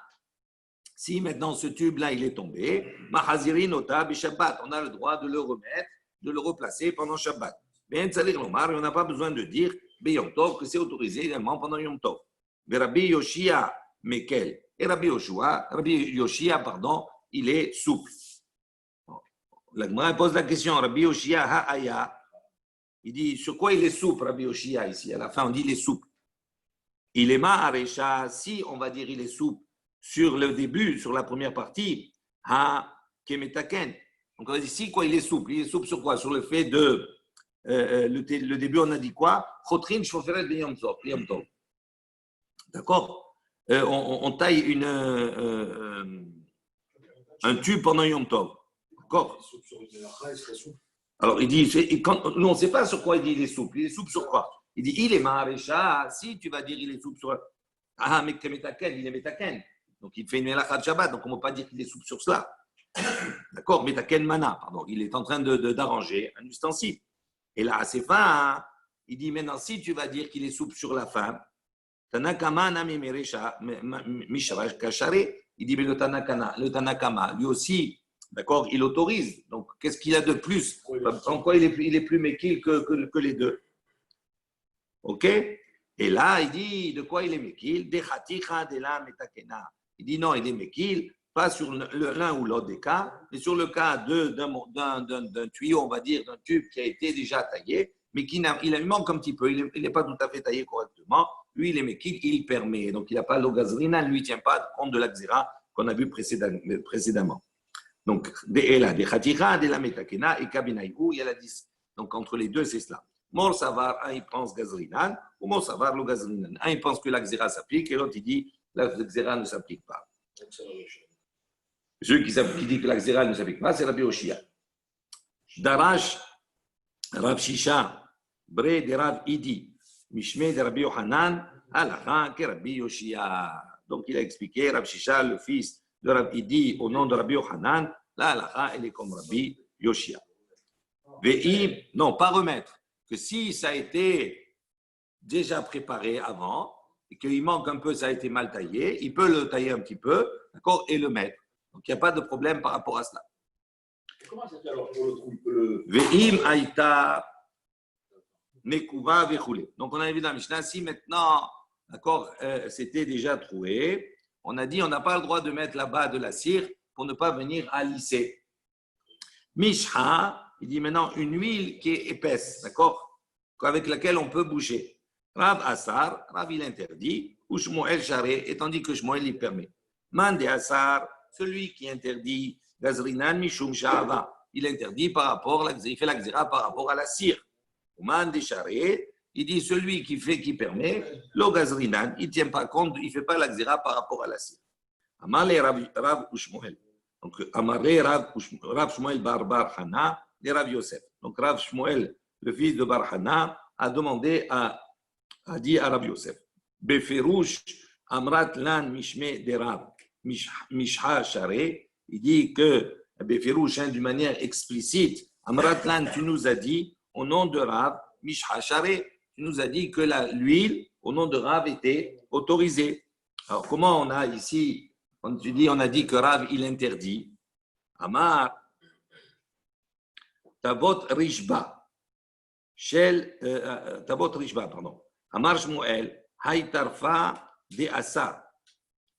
A: si maintenant ce tube-là, il est tombé, Mahazirin ota bishabbat, on a le droit de le remettre, de le replacer pendant Shabbat. Mais on n'a pas besoin de dire Yom Tov que c'est autorisé également pendant Yom Tov. Mais Rabbi Yoshia Mekel, et Rabbi Yoshia, pardon, il est souple. La Gemara pose la question, Rabbi Yoshia ha'aya, il dit sur quoi il est souple, Rabbi Yoshia ici, à la fin on dit il est souple. Il est ma'arecha, si on va dire il est souple sur le début, sur la première partie, ha kemetaken. Donc on va dire si quoi il est souple sur quoi? Sur le fait de le début on a dit quoi? Chotrin shoferet b'yom tov. D'accord? On taille un tube pendant Yom Tov. D'accord? Alors, il dit, nous, on ne sait pas sur quoi il dit il est souple. Il est souple sur quoi? Il dit, il est marécha. Si tu vas dire il est souple sur. Ah, mais tu es métaken, il est métaken. Donc, il fait une melachat de Shabbat. Donc, on ne peut pas dire qu'il est souple sur cela. D'accord? Métaken mana, pardon. Il est en train d'arranger un ustensile. Et là, à ses fins, hein, il dit maintenant, si tu vas dire qu'il est souple sur la fin, Tanakama nami meresha mishrash kashare. Il dit, mais le Tanakama, lui aussi, d'accord, il autorise. Donc, qu'est-ce qu'il a de plus? En quoi il est plus méquille que les deux? Ok? Et là, il dit, de quoi il est méquille? De chaticha de la metakena. Il dit, non, il est méquille, pas sur l'un ou l'autre des cas, mais sur le cas d'un tuyau, on va dire, d'un tube qui a été déjà taillé, mais il manque un petit peu, il n'est pas tout à fait taillé correctement. Lui, il est méquille, il permet. Donc, il n'a pas l'ogazrina, lui, il ne tient pas compte de la xéra qu'on a vu précédemment. Donc, et là, des khatira, de la metakena et kabinaïou, il y a la 10. Donc, entre les deux, c'est cela. Mor savar, un il pense gazrinan, ou mor savar le gazrinan. Un il pense que la xéra s'applique, et l'autre il dit la xéra ne s'applique pas. Ceux qui disent que la xéra ne s'applique pas, c'est Rabbi Oshia. Darash, Rav Shisha, Bre de Rav Idi, Mishme de Rabbi Yohanan, Alacha que Rabbi Yoshia. Donc, il a expliqué, Rav Shisha, le fils de Rav Idi, au nom de Rabbi Yohanan, la Alacha, elle est comme Rabbi Yoshia. Ve'im, non, pas remettre. Que si ça a été déjà préparé avant, et qu'il manque un peu, ça a été mal taillé, il peut le tailler un petit peu, d'accord, et le mettre. Donc, il n'y a pas de problème par rapport à cela.
B: Comment ça fait alors pour le trou le...
A: Ve'im aïta mekuva ve'choulé. Donc, on a vu dans la Mishnah, si maintenant, d'accord, c'était déjà troué, on a dit on n'a pas le droit de mettre là-bas de la cire pour ne pas venir à lisser. Mishha, il dit maintenant une huile qui est épaisse, d'accord, avec laquelle on peut boucher. Rav Asar, Rav il interdit, ou Shmuel Charé, et tandis que Shmuel il permet. Mande Asar, celui qui interdit, Gazrinan Mishum Sha'ava, il interdit par rapport, il fait la xéra par rapport à la cire. Mande Charé, il dit celui qui permet, le Gazrinan, il ne tient pas compte, il ne fait pas la xéra par rapport à la cire. Amale Rav ou Shmuel. Donc, Amaré Rav Shmuel Bar Hana et Rav Yosef. Donc, Rav Shmuel, le fils de Bar Hana, a demandé a dit à Rav Yosef, Beferush Amrat Lan Mishme de Rav Mishha Share, il dit que Beferush, d'une manière explicite, Amrat Lan, tu nous as dit, au nom de Rav Mishha Share, tu nous as dit que l'huile, au nom de Rav, était autorisée. Alors, comment on a ici, quand tu dis, on a dit que Rav, il interdit, Amar, Tavot Rishba, Tavot Rishba, pardon. Amar Shmuel, Haïtarfa de Asa.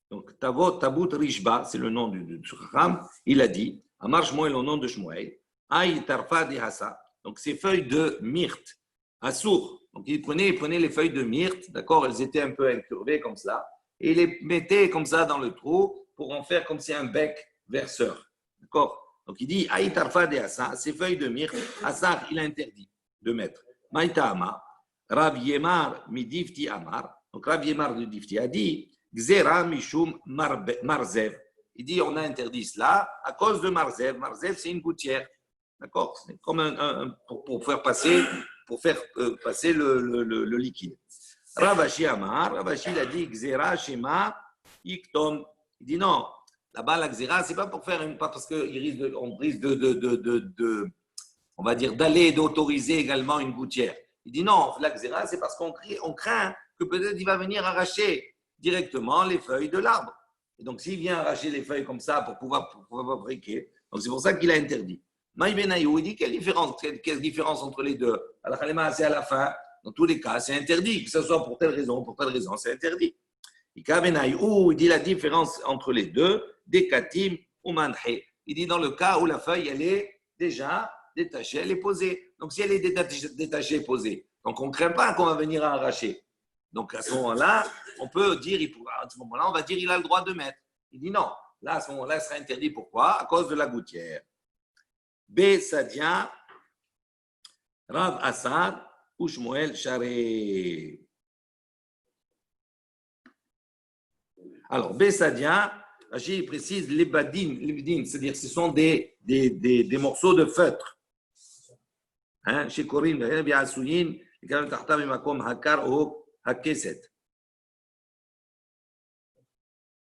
A: Donc, Tabut Rishba, c'est le nom du Chacham, il a dit, Amar Shmuel, au nom de Shmuel, Haïtarfa de Asa. Donc, ces feuilles de myrte, Assour. Donc, il prenait les feuilles de myrte, d'accord, elles étaient un peu incurvées comme ça, et il les mettait comme ça dans le trou pour en faire comme si un bec verseur. D'accord? Donc, il dit, Haïtarfa de Asa, ces feuilles de myrte, Asar, il a interdit de mettre. Maïtama, Rav Yemar Midifti Amar, donc Rav Yemar de Difti a dit, Gzera Mishum Marzev. Il dit, on a interdit cela à cause de Marzev. Marzev, c'est une gouttière. D'accord? C'est comme pour faire passer le liquide. Ravashi Amar, Ravashi il a dit, Gzera Shema Ikton. Il dit non, là-bas la Gzera, c'est pas pour faire pas parce qu'on risque on va dire, d'aller et d'autoriser également une gouttière. Il dit non, la xéra, c'est parce qu'on craint que peut-être il va venir arracher directement les feuilles de l'arbre. Et donc, s'il vient arracher les feuilles comme ça pour pouvoir fabriquer, donc c'est pour ça qu'il a interdit. Maï Benaïou, il dit quelle différence entre les deux? Alors, c'est à la fin. Dans tous les cas, c'est interdit, que ce soit pour telle raison, c'est interdit. Ika Benaïou, il dit la différence entre les deux, Dekatim ou Manhe. Il dit dans le cas où la feuille, elle est déjà détachée, elle est posée. Donc, si elle est détachée, posée, donc on ne craint pas qu'on va venir à arracher. Donc, à ce moment-là, on peut dire, à ce moment-là, on va dire, il a le droit de mettre. Il dit non. Là, à ce moment-là, ce sera interdit. Pourquoi? À cause de la gouttière. B. Sadia, Rav Assad, ou Shmuel Charé. Alors, B. Sadia, Rachid précise les badines, c'est-à-dire ce sont des morceaux de feutre. Hein, chez Korim, Biasuyin, Kalam Tahta Mimakom Hakar ou Hakeset.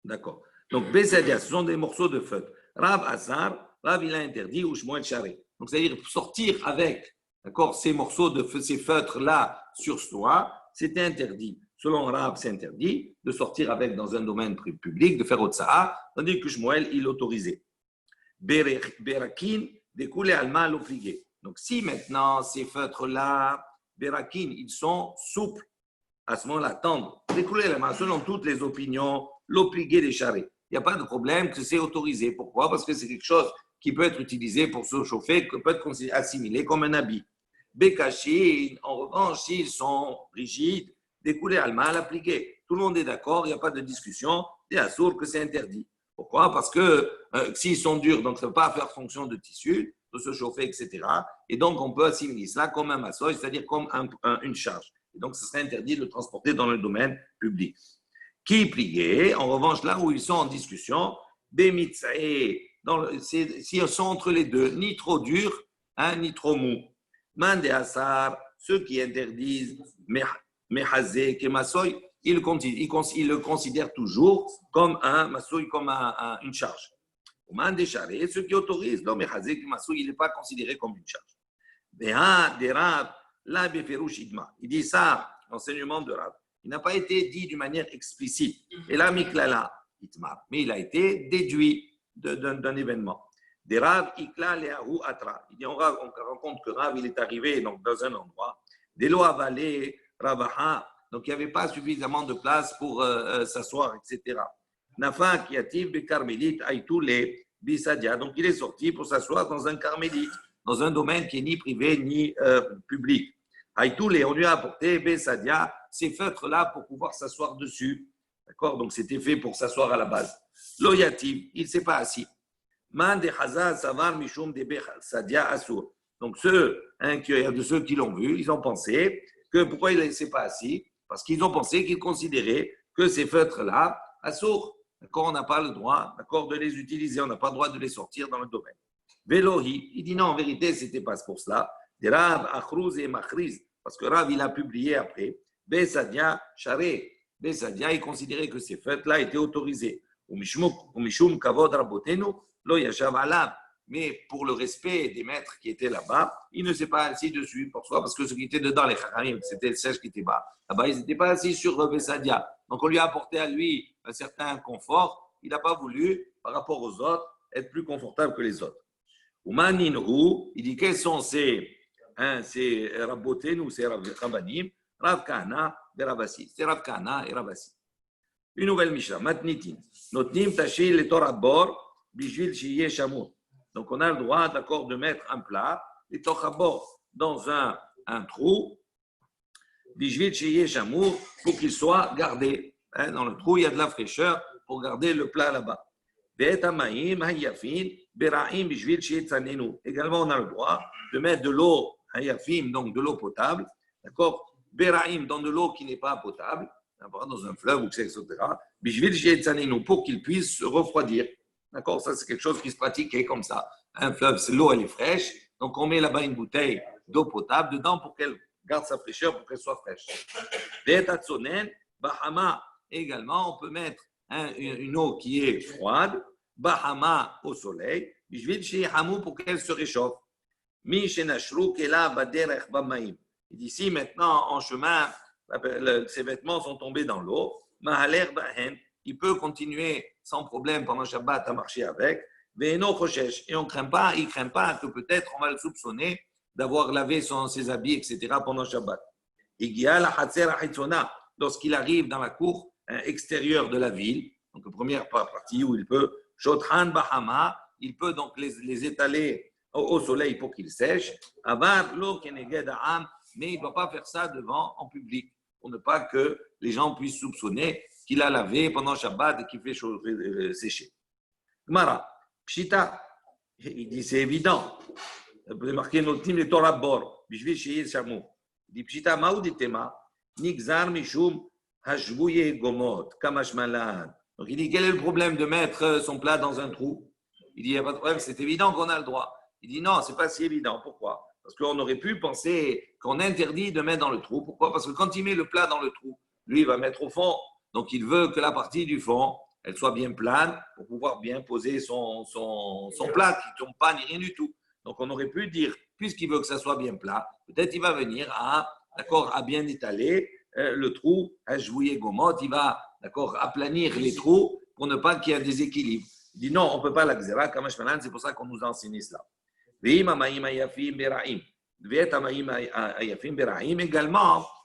A: D'accord. Donc, Besadia, ce sont des morceaux de feutre. Rav Azar, Rav, il a interdit, ou Shmuel Charé. Donc, c'est-à-dire sortir avec, d'accord, ces morceaux de feutre, ces feutres-là sur soi, c'était interdit. Selon Rav, c'est interdit de sortir avec dans un domaine public, de faire Otsaha, tandis que Shmuel, il l'autorisait. Berakin, découlé alma l'obligé. Donc, si maintenant ces feutres-là, Berakin, ils sont souples, à ce moment-là, tendre, découlé alma, selon toutes les opinions, l'obligé des charrettes. Il n'y a pas de problème que c'est autorisé. Pourquoi? Parce que c'est quelque chose qui peut être utilisé pour se chauffer, qui peut être assimilé comme un habit. Bekashi, en revanche, s'ils sont rigides, découlés alma l'appliquer. Tout le monde est d'accord, il n'y a pas de discussion, et assour que c'est interdit. Pourquoi? Parce que s'ils sont durs, donc ça ne peut pas faire fonction de tissu, de se chauffer, etc. Et donc, on peut assimiler cela comme un massoy, c'est-à-dire comme une charge. Et donc, ce serait interdit de le transporter dans le domaine public. Qui pliait, en revanche, là où ils sont en discussion, s'ils sont entre les deux, ni trop durs, ni trop mous. Mande Assar, ceux qui interdisent Mehazé, Kemasoy, ils le considèrent toujours comme un masoui, comme une charge. Mande Charé, ceux qui autorisent, non, Mehazé, Kemasoy, il n'est pas considéré comme une charge. Des Rav, là, Beferush Idma. Il dit ça, l'enseignement de Rav. Il n'a pas été dit d'une manière explicite. Et là, Miklala, Itmar. Mais il a été déduit d'un événement. Des Rav, Ikla, Leahu, Atra. Il dit, on rencontre que Rav, il est arrivé donc, dans un endroit. Des lois avalées, Ravaha. Donc, il n'y avait pas suffisamment de place pour s'asseoir, etc. Nafa, Kiativ, Bekarmelit, Aïtoulé, Bisadia. Donc, il est sorti pour s'asseoir dans un carmélite, dans un domaine qui n'est ni privé ni public. Aïtoulé, on lui a apporté Bisadia, ces feutres-là pour pouvoir s'asseoir dessus. D'accord? Donc, c'était fait pour s'asseoir à la base. Loyativ, il ne s'est pas assis. Man de Hazaz, Savar, Mishum, de Sadia, Assour. Donc, de ceux qui l'ont vu, ils ont pensé que pourquoi il ne s'est pas assis? Parce qu'ils ont pensé qu'ils considéraient que ces feutres-là, Assour, d'accord, on n'a pas le droit, d'accord, de les utiliser, on n'a pas le droit de les sortir dans le domaine. Velohi, il dit non, en vérité, ce n'était pas pour cela. Des Rav, Achrouz et Machriz, parce que Rav, il a publié après, Besadia, Charé. Besadia, il considérait que ces fêtes-là étaient autorisées. Mishum Kavod Rabotenu, Lo Yashav Alav. Mais pour le respect des maîtres qui étaient là-bas, il ne s'est pas assis dessus. Pourquoi? Parce que ceux qui étaient dedans, les Chachamim, c'était le sèche qui était bas. Là-bas, ils n'étaient pas assis sur Besadia. Donc, on lui a apporté à lui un certain confort. Il n'a pas voulu, par rapport aux autres, être plus confortable que les autres. Umaninhu, il dit quels sont ces Rabotenu, ces Rabbanim, Rav Kahana et Ravasi. C'est Rav Kahana et Ravasi. Une nouvelle Mishnah, Matnitin. Notnim tachil et torabor, bijvil shiye shamur. Donc, on a le droit, d'accord, de mettre un plat, et torabor, dans un trou, bijvil shiye shamur, pour qu'il soit gardé. Dans le trou, il y a de la fraîcheur pour garder le plat là-bas. Également, on a le droit de mettre de l'eau, donc de l'eau potable, d'accord, Beraim, dans de l'eau qui n'est pas potable, dans un fleuve, etc., pour qu'il puisse se refroidir. D'accord, ça c'est quelque chose qui se pratiquait comme ça. Un fleuve, l'eau elle est fraîche, donc on met là-bas une bouteille d'eau potable dedans pour qu'elle garde sa fraîcheur, pour qu'elle soit fraîche. Bahama, également, on peut mettre une eau qui est froide, Bahama au soleil, pour qu'elle se réchauffe. Il dit ici maintenant en chemin, ses vêtements sont tombés dans l'eau, il peut continuer sans problème pendant Shabbat à marcher avec, et on ne craint pas, il ne craint pas que peut-être on va le soupçonner d'avoir lavé ses habits, etc. pendant Shabbat. Lorsqu'il arrive dans la cour extérieure de la ville, donc la première partie où il peut, Shothan Bahama, il peut donc les étaler au soleil pour qu'ils sèchent, mais il ne doit pas faire ça devant en public, pour ne pas que les gens puissent soupçonner qu'il a lavé pendant Shabbat et qu'il fait sécher. Gmara, Pshita, il dit c'est évident. Vous pouvez marquer notre team les Torah Bor, Bishvil Sheyir Shamou. Il dit Pshita, Maouditema, Nigzar Mishum, Hashvouye Gomot, Kamash Malan. Donc il dit quel est le problème de mettre son plat dans un trou? Il dit il n'y a pas de problème, c'est évident qu'on a le droit. Il dit non, ce n'est pas si évident. Pourquoi? Parce qu'on aurait pu penser qu'on interdit de mettre dans le trou. Pourquoi? Parce que quand il met le plat dans le trou, lui, il va mettre au fond. Donc, il veut que la partie du fond, elle soit bien plane pour pouvoir bien poser son plat, qui ne tombe pas ni rien du tout. Donc, on aurait pu dire, puisqu'il veut que ça soit bien plat, peut-être il va venir à bien étaler le trou, à jouer gomotte, il va aplanir les trous pour ne pas qu'il y ait un déséquilibre. Il dit non, on ne peut pas la xéra, c'est pour ça qu'on nous a enseigné cela. Également,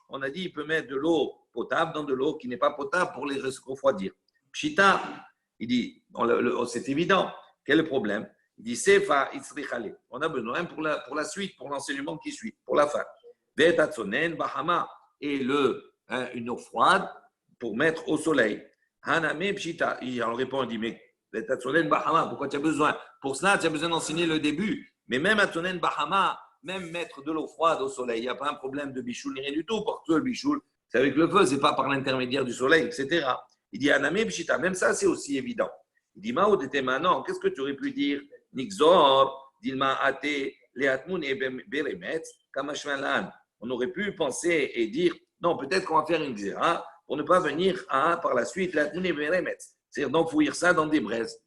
A: on a dit qu'il peut mettre de l'eau potable dans de l'eau qui n'est pas potable pour les refroidir. Pshita, il dit, c'est évident. Quel est le problème? Il dit, Sefa Itzrichale. On a besoin pour la suite, pour l'enseignement qui suit, pour la fin. Ve'etatzonen Bahama. Et une eau froide pour mettre au soleil. Haname Pshita. Il en répond, il dit, mais Ve'etatzonen Bahama, pourquoi tu as besoin? Pour cela, tu as besoin d'enseigner le début. Mais même Atzonen Bahama, même mettre de l'eau froide au soleil, il n'y a pas un problème de bichoul ni rien du tout. Parce que le bichoul, c'est avec le feu, ce n'est pas par l'intermédiaire du soleil, etc. Il dit Aname Pshita, même ça c'est aussi évident. Il dit Mao de Témanon, qu'est-ce que tu aurais pu dire? Nixor, Dilma Ate, Leatmoun et Beremetz, Kamashmalan. On aurait pu penser et dire non, peut-être qu'on va faire une xéra pour ne pas venir par la suite Leatmoun et Beremetz. C'est-à-dire d'enfouir ça dans des braises.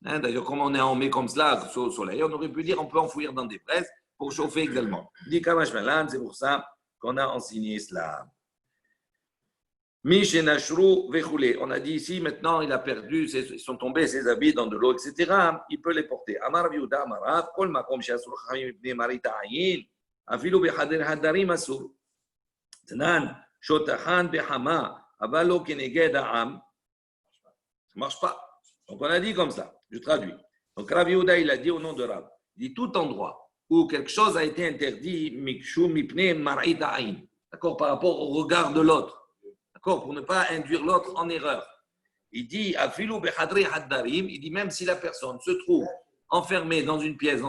A: D'ailleurs, comme on met comme cela au soleil, on aurait pu dire on peut enfouir dans des braises pour chauffer également. Il dit Kamashmalan, c'est pour ça qu'on a enseigné cela. On a dit ici, maintenant, il a perdu, ils sont tombés ses habits dans de l'eau, etc. Il peut les porter. Amar Yehuda Amarav, Kol Makom She'asur Chachamim Mipnei Marita Ayin, Afilu Bechader Hadarim Asur. Tanan, Shotachan Behama, Avalo Keneged Ha'am. Ça ne marche pas. Donc, on a dit comme ça. Je traduis. Donc, Rav Yehuda, il a dit au nom de Rav, il dit tout endroit où quelque chose a été interdit, Mikshu Mipnei Marita Ayin. D'accord, par rapport au regard de l'autre. Pour ne pas induire l'autre en erreur. Il dit, il dit même si la personne se trouve enfermée dans une pièce,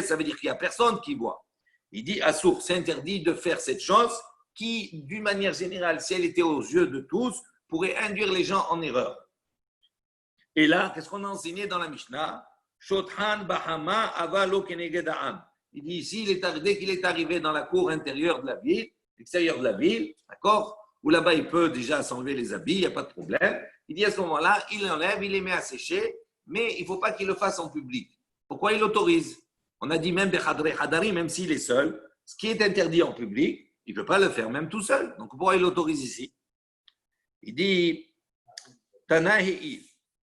A: ça veut dire qu'il n'y a personne qui voit. Il dit, Assour, c'est interdit de faire cette chose qui, d'une manière générale, si elle était aux yeux de tous, pourrait induire les gens en erreur. Et là, qu'est-ce qu'on a enseigné dans la Mishnah? Shothan Bahama Avalo Kenegeda'am. Il dit ici, dès qu'il est arrivé dans la cour intérieure de la ville, l'extérieur de la ville, d'accord, où là-bas il peut déjà s'enlever les habits, il n'y a pas de problème. Il dit à ce moment-là, il enlève, il les met à sécher, mais il ne faut pas qu'il le fasse en public. Pourquoi il l'autorise? On a dit même Bechadre Hadari, même s'il est seul, ce qui est interdit en public, il ne peut pas le faire même tout seul. Donc pourquoi il l'autorise ici? Il dit Tanaïm.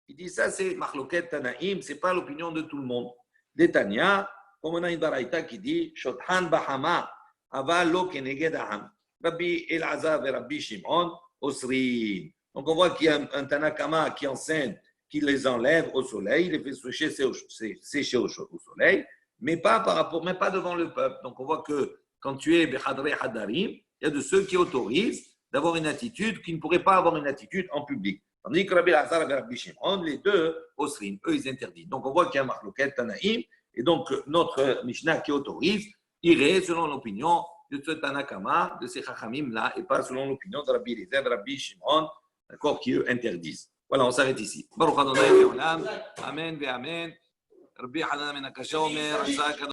A: Il dit ça c'est Machloket Tanaïm, ce n'est pas l'opinion de tout le monde. D'Etania, comme on a une baraïta qui dit Shothan Bahama, Ava lo keneged aham. Rabbi Elazar et Rabbi Shimon, Osri. Donc on voit qu'il y a un Tanakama qui enseigne qu'il les enlève au soleil, il les fait sécher au soleil, mais pas devant le peuple. Donc on voit que quand tu es Bechadre Hadarim, il y a de ceux qui autorisent d'avoir une attitude qui ne pourrait pas avoir une attitude en public. Tandis que Rabbi Elazar et Rabbi Shimon, les deux, Osrim, eux ils interdisent. Donc on voit qu'il y a un Machloket Tanaïm, et donc notre Mishnah qui autorise irait selon l'opinion de ce Tanakama, de ces Chachamim-là, et pas selon l'opinion de Rabbi Eliezer, Rabbi Shimon, d'accord, qui eux interdisent. Voilà, on s'arrête ici. Baruch Adonai Le'olam. Amen, ve'amen. Rabbi Hanan ben Akasha Omer,